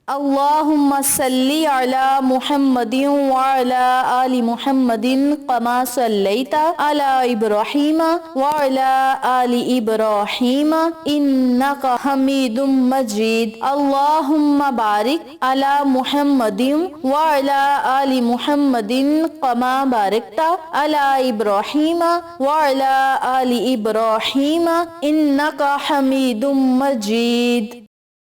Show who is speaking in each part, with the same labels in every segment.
Speaker 1: اللہم صلی علی محمد وعلی آل محمد کما صلیت علی ابراہیم وعلی آل ابراہیم انک حمید مجید اللہم بارک علی محمد وعلی آل محمد کما بارکت علی ابراہیم وعلی آل ابراہیم انک حمید مجید۔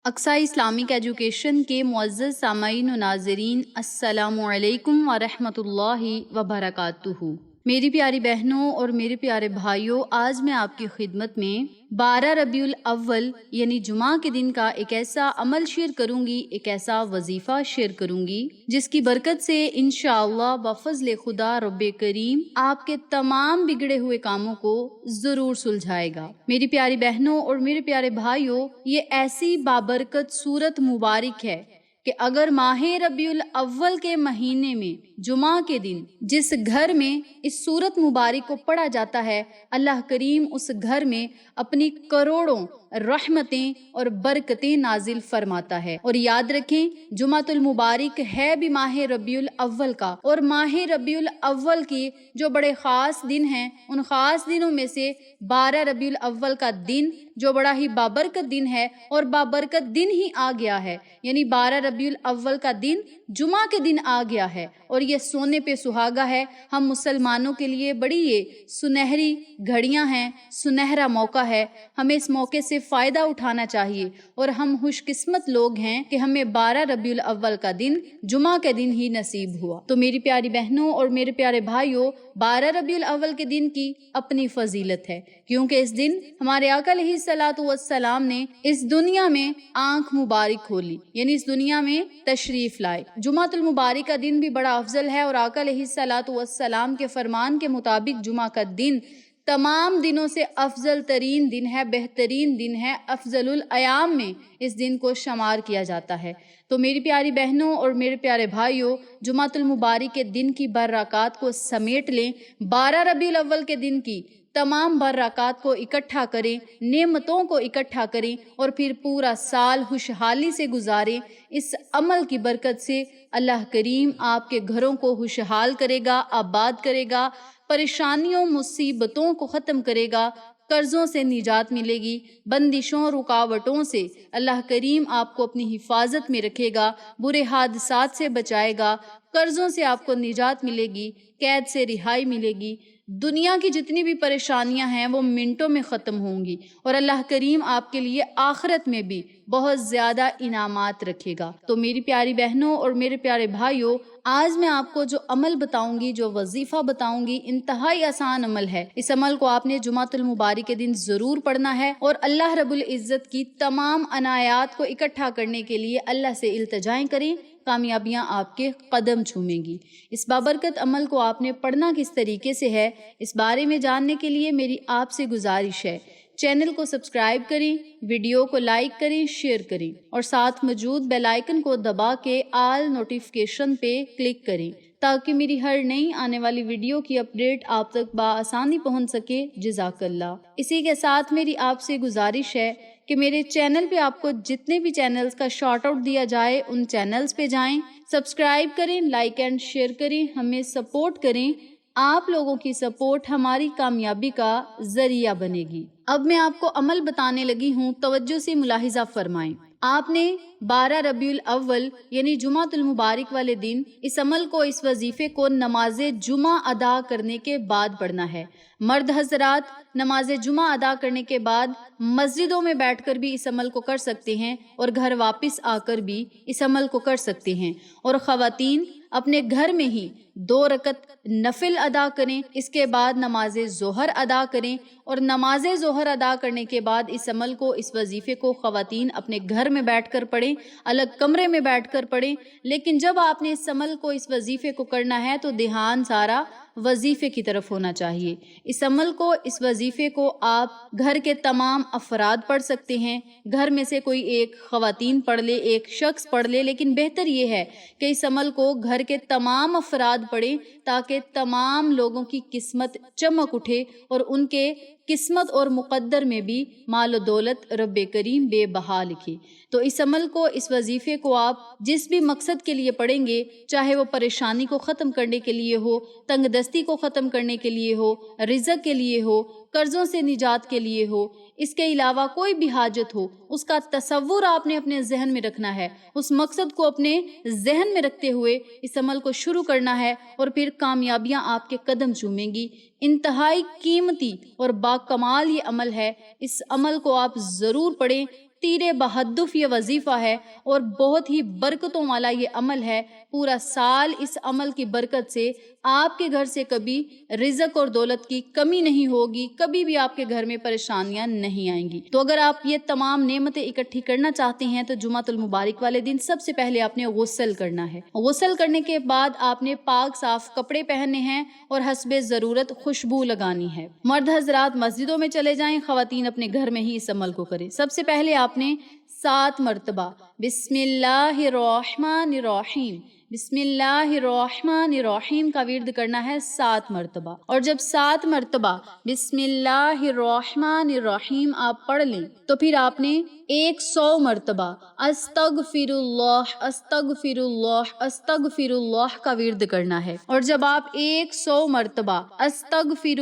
Speaker 2: اقصی اسلامک ایجوکیشن کے معزز سامعین و ناظرین، السلام علیکم ورحمۃ اللہ وبرکاتہ۔ میری پیاری بہنوں اور میرے پیارے بھائیوں، آج میں آپ کی خدمت میں 12 ربیع الاول یعنی جمعہ کے دن کا ایک ایسا عمل شیئر کروں گی، ایک ایسا وظیفہ شیئر کروں گی جس کی برکت سے انشاءاللہ بفضل خدا رب کریم آپ کے تمام بگڑے ہوئے کاموں کو ضرور سلجھائے گا۔ میری پیاری بہنوں اور میرے پیارے بھائیوں، یہ ایسی بابرکت سورت مبارک ہے کہ اگر ماہ ربیع الاول کے مہینے میں جمعہ کے دن جس گھر میں اس سورت مبارک کو پڑھا جاتا ہے، اللہ کریم اس گھر میں اپنی کروڑوں رحمتیں اور برکتیں نازل فرماتا ہے۔ اور یاد رکھیں، جمعۃ المبارک ہے بھی ماہ ربیع الاول کا، اور ماہ ربیع الاول کی جو بڑے خاص دن ہیں، ان خاص دنوں میں سے 12 ربیع الاول کا دن جو بڑا ہی بابرکت دن ہے، اور بابرکت دن ہی آ گیا ہے، یعنی 12 ربیع الاول کا دن جمعہ کے دن آ گیا ہے، اور یہ سونے پہ سہاگا ہے۔ ہم مسلمانوں کے لیے بڑی یہ سنہری گھڑیاں ہیں، سنہرا موقع ہے، ہمیں اس موقع سے فائدہ اٹھانا چاہیے، اور ہم خوش قسمت لوگ ہیں کہ ہمیں 12 ربیع الاول کا دن جمعہ کے دن ہی نصیب ہوا۔ تو میری پیاری بہنوں اور میرے پیارے بھائیوں، 12 ربیع الاول کے دن کی اپنی فضیلت ہے، کیونکہ اس دن ہمارے آقا علیہ الصلوۃ والسلام نے اس دنیا میں آنکھ مبارک کھولی، یعنی اس دنیا میں تشریف لائے۔ جمعۃ المبارک کا دن بھی بڑا افضل ہے، اور آقا علیہ الصلوۃ والسلام کے فرمان کے مطابق جمعہ کا دن تمام دنوں سے افضل ترین دن ہے، بہترین دن ہے، افضل الایام میں اس دن کو شمار کیا جاتا ہے۔ تو میری پیاری بہنوں اور میرے پیارے بھائیوں، جمعۃ المبارک کے دن کی برکات کو سمیٹ لیں، 12 ربیع الاول کے دن کی تمام برکات کو اکٹھا کریں، نعمتوں کو اکٹھا کریں، اور پھر پورا سال خوشحالی سے گزاریں۔ اس عمل کی برکت سے اللہ کریم آپ کے گھروں کو خوشحال کرے گا، آباد کرے گا، پریشانیوں مصیبتوں کو ختم کرے گا، قرضوں سے نجات ملے گی، بندشوں رکاوٹوں سے اللہ کریم آپ کو اپنی حفاظت میں رکھے گا، برے حادثات سے بچائے گا، قرضوں سے آپ کو نجات ملے گی، قید سے رہائی ملے گی، دنیا کی جتنی بھی پریشانیاں ہیں وہ منٹوں میں ختم ہوں گی، اور اللہ کریم آپ کے لیے آخرت میں بھی بہت زیادہ انعامات رکھے گا۔ تو میری پیاری بہنوں اور میرے پیارے بھائیوں، آج میں آپ کو جو عمل بتاؤں گی، جو وظیفہ بتاؤں گی، انتہائی آسان عمل ہے۔ اس عمل کو آپ نے جمعۃ المبارک کے دن ضرور پڑھنا ہے، اور اللہ رب العزت کی تمام عنایات کو اکٹھا کرنے کے لیے اللہ سے التجائیں کریں، کامیابیاں آپ کے قدم چومیں گی۔ اس بابرکت عمل کو آپ نے پڑھنا کس طریقے سے ہے، اس بارے میں جاننے کے لیے میری آپ سے گزارش ہے، چینل کو سبسکرائب کریں، ویڈیو کو لائک کریں، شیئر کریں، اور ساتھ موجود بیل آئیکن کو دبا کے آل نوٹیفیکیشن پہ کلک کریں، تاکہ میری ہر نئی آنے والی ویڈیو کی اپڈیٹ آپ تک بآسانی پہنچ سکے۔ جزاک اللہ۔ اسی کے ساتھ میری آپ سے گزارش ہے کہ میرے چینل پہ آپ کو جتنے بھی چینلز کا شارٹ آؤٹ دیا جائے، ان چینلز پہ جائیں، سبسکرائب کریں، لائک اینڈ شیئر کریں، ہمیں سپورٹ کریں۔ آپ لوگوں کی سپورٹ ہماری کامیابی کا ذریعہ بنے گی۔ اب میں آپ کو عمل بتانے لگی ہوں، توجہ سے ملاحظہ فرمائیں۔ آپ نے 12 ربیع الاول یعنی جمعۃ المبارک والے دن اس عمل کو، اس وظیفے کو نماز جمعہ ادا کرنے کے بعد پڑھنا ہے۔ مرد حضرات نماز جمعہ ادا کرنے کے بعد مسجدوں میں بیٹھ کر بھی اس عمل کو کر سکتے ہیں، اور گھر واپس آ کر بھی اس عمل کو کر سکتے ہیں، اور خواتین اپنے گھر میں ہی 2 رکعت نفل ادا کریں، اس کے بعد نماز ظہر ادا کریں، اور نماز ظہر ادا کرنے کے بعد اس عمل کو، اس وظیفے کو خواتین اپنے گھر میں بیٹھ کر پڑھیں، الگ کمرے میں بیٹھ کر پڑھیں۔ لیکن جب آپ نے اس عمل کو، اس وظیفے کو کرنا ہے تو دھیان سارا وظیفے کی طرف ہونا چاہیے۔ اس عمل کو، اس وظیفے کو آپ گھر کے تمام افراد پڑھ سکتے ہیں، گھر میں سے کوئی ایک خواتین پڑھ لے، ایک شخص پڑھ لے، لیکن بہتر یہ ہے کہ اس عمل کو گھر کے تمام افراد پڑھیں، تاکہ تمام لوگوں کی قسمت چمک اٹھے اور ان کے قسمت اور مقدر میں بھی مال و دولت رب کریم بے بہا لکھے۔ تو اس عمل کو، اس وظیفے کو آپ جس بھی مقصد کے لیے پڑھیں گے، چاہے وہ پریشانی کو ختم کرنے کے لیے ہو، تنگ دستی کو ختم کرنے کے لیے ہو، رزق کے لیے ہو، قرضوں سے نجات کے لیے ہو، اس کے علاوہ کوئی بھی حاجت ہو، اس کا تصور آپ نے اپنے ذہن میں رکھنا ہے، اس مقصد کو اپنے ذہن میں رکھتے ہوئے اس عمل کو شروع کرنا ہے، اور پھر کامیابیاں آپ کے قدم چومیں گی۔ انتہائی قیمتی اور باکمال یہ عمل ہے، اس عمل کو آپ ضرور پڑھیں۔ تیر بہدف یہ وظیفہ ہے اور بہت ہی برکتوں والا یہ عمل ہے۔ پورا سال اس عمل کی برکت سے آپ کے گھر سے کبھی رزق اور دولت کی کمی نہیں ہوگی، کبھی بھی آپ کے گھر میں پریشانیاں نہیں آئیں گی۔ تو اگر آپ یہ تمام نعمتیں اکٹھی کرنا چاہتے ہیں تو جمعۃ المبارک والے دن سب سے پہلے آپ نے غسل کرنا ہے۔ غسل کرنے کے بعد آپ نے پاک صاف کپڑے پہننے ہیں اور حسب ضرورت خوشبو لگانی ہے۔ مرد حضرات مسجدوں میں چلے جائیں، خواتین اپنے گھر میں ہی اس عمل کو کریں۔ سب سے پہلے آپ نے 7 مرتبہ بسم اللہ الرحمن الرحیم، بسم اللہ الرحمن الرحیم کا ورد کرنا ہے 7 مرتبہ، اور جب 7 مرتبہ بسم اللہ الرحمن الرحیم آپ پڑھ لیں تو پھر آپ نے 100 مرتبہ استغفر اللہ استغفر اللہ استغفر اللہ کا ورد کرنا ہے، اور جب آپ 100 مرتبہ استغفر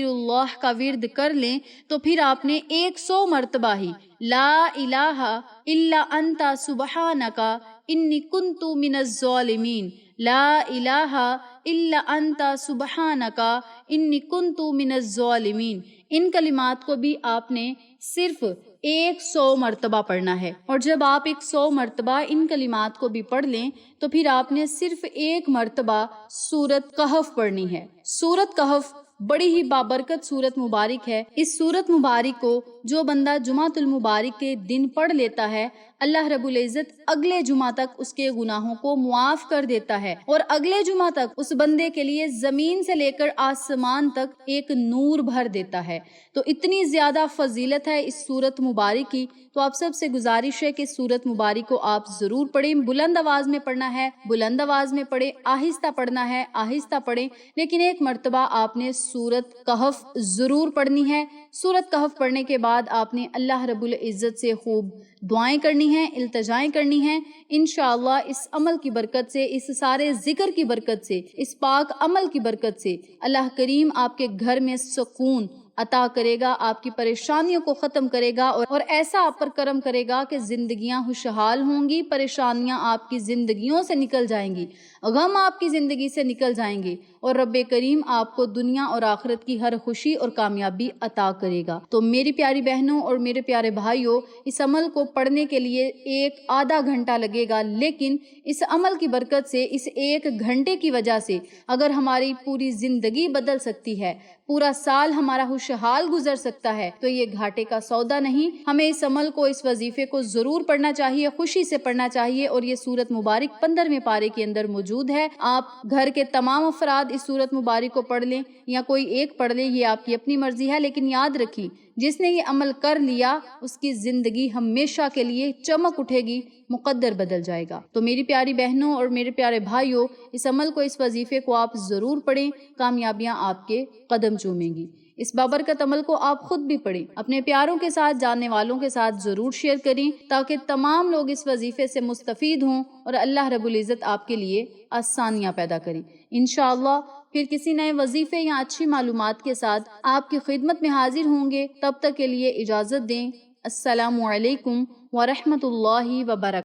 Speaker 2: اللہ کا ورد کر لیں تو پھر آپ نے 100 مرتبہ ہی لا الہ الا انت سبحانک انی کنت من الظالمین، لا الہ الا انت سبحانک انی کنت من الظالمین، ان کلمات کو بھی آپ نے صرف 100 مرتبہ پڑھنا ہے۔ اور جب آپ 100 مرتبہ ان کلمات کو بھی پڑھ لیں تو پھر آپ نے صرف 1 مرتبہ سورۃ کہف پڑھنی ہے۔ سورۃ کہف بڑی ہی بابرکت سورت مبارک ہے۔ اس سورت مبارک کو جو بندہ جمعۃ المبارک کے دن پڑھ لیتا ہے، اللہ رب العزت اگلے جمعہ تک اس کے گناہوں کو معاف کر دیتا ہے، اور اگلے جمعہ تک اس بندے کے لیے زمین سے لے کر آسمان تک ایک نور بھر دیتا ہے۔ تو اتنی زیادہ فضیلت ہے اس سورت مبارک کی، تو آپ سب سے گزارش ہے کہ سورت مبارک کو آپ ضرور پڑھیں۔ بلند آواز میں پڑھنا ہے، بلند آواز میں پڑھیں، آہستہ پڑھنا ہے، آہستہ پڑھیں، لیکن 1 مرتبہ آپ نے سورت کہف ضرور پڑھنی ہے۔ سورت کہف پڑھنے کے بعد آپ نے اللہ رب العزت سے خوب دعائیں کرنی ہیں، التجائیں کرنی ہیں۔ انشاءاللہ اس عمل کی برکت سے، اس سارے ذکر کی برکت سے، اس پاک عمل کی برکت سے اللہ کریم آپ کے گھر میں سکون عطا کرے گا، آپ کی پریشانیوں کو ختم کرے گا، اور ایسا آپ پر کرم کرے گا کہ زندگیاں خوشحال ہوں گی، پریشانیاں آپ کی زندگیوں سے نکل جائیں گی، غم آپ کی زندگی سے نکل جائیں گے، اور رب کریم آپ کو دنیا اور آخرت کی ہر خوشی اور کامیابی عطا کرے گا۔ تو میری پیاری بہنوں اور میرے پیارے بھائیوں، اس عمل کو پڑھنے کے لیے 1-آدھا گھنٹہ لگے گا، لیکن اس عمل کی برکت سے، اس 1 گھنٹے کی وجہ سے اگر ہماری پوری زندگی بدل سکتی ہے، پورا سال ہمارا خوشحال گزر سکتا ہے، تو یہ گھاٹے کا سودا نہیں۔ ہمیں اس عمل کو، اس وظیفے کو ضرور پڑھنا چاہیے، خوشی سے پڑھنا چاہیے، اور یہ سورت مبارک 15ویں پارے کے اندر موجود ہے۔ آپ گھر کے تمام افراد اس سورت مبارک کو پڑھ لیں یا کوئی ایک پڑھ لیں، یہ آپ کی اپنی مرضی ہے، لیکن یاد رکھیں جس نے یہ عمل کر لیا اس کی زندگی ہمیشہ کے لیے چمک اٹھے گی، مقدر بدل جائے گا۔ تو میری پیاری بہنوں اور میرے پیارے بھائیوں، اس عمل کو، اس وظیفے کو آپ ضرور پڑھیں، کامیابیاں آپ کے قدم چومیں گی۔ اس بابرکت عمل کو آپ خود بھی پڑھیں، اپنے پیاروں کے ساتھ، جاننے والوں کے ساتھ ضرور شیئر کریں، تاکہ تمام لوگ اس وظیفے سے مستفید ہوں اور اللہ رب العزت آپ کے لیے آسانیاں پیدا کریں۔ انشاءاللہ پھر کسی نئے وظیفے یا اچھی معلومات کے ساتھ آپ کی خدمت میں حاضر ہوں گے۔ تب تک کے لیے اجازت دیں۔ السلام علیکم ورحمۃ اللہ وبرکاتہ۔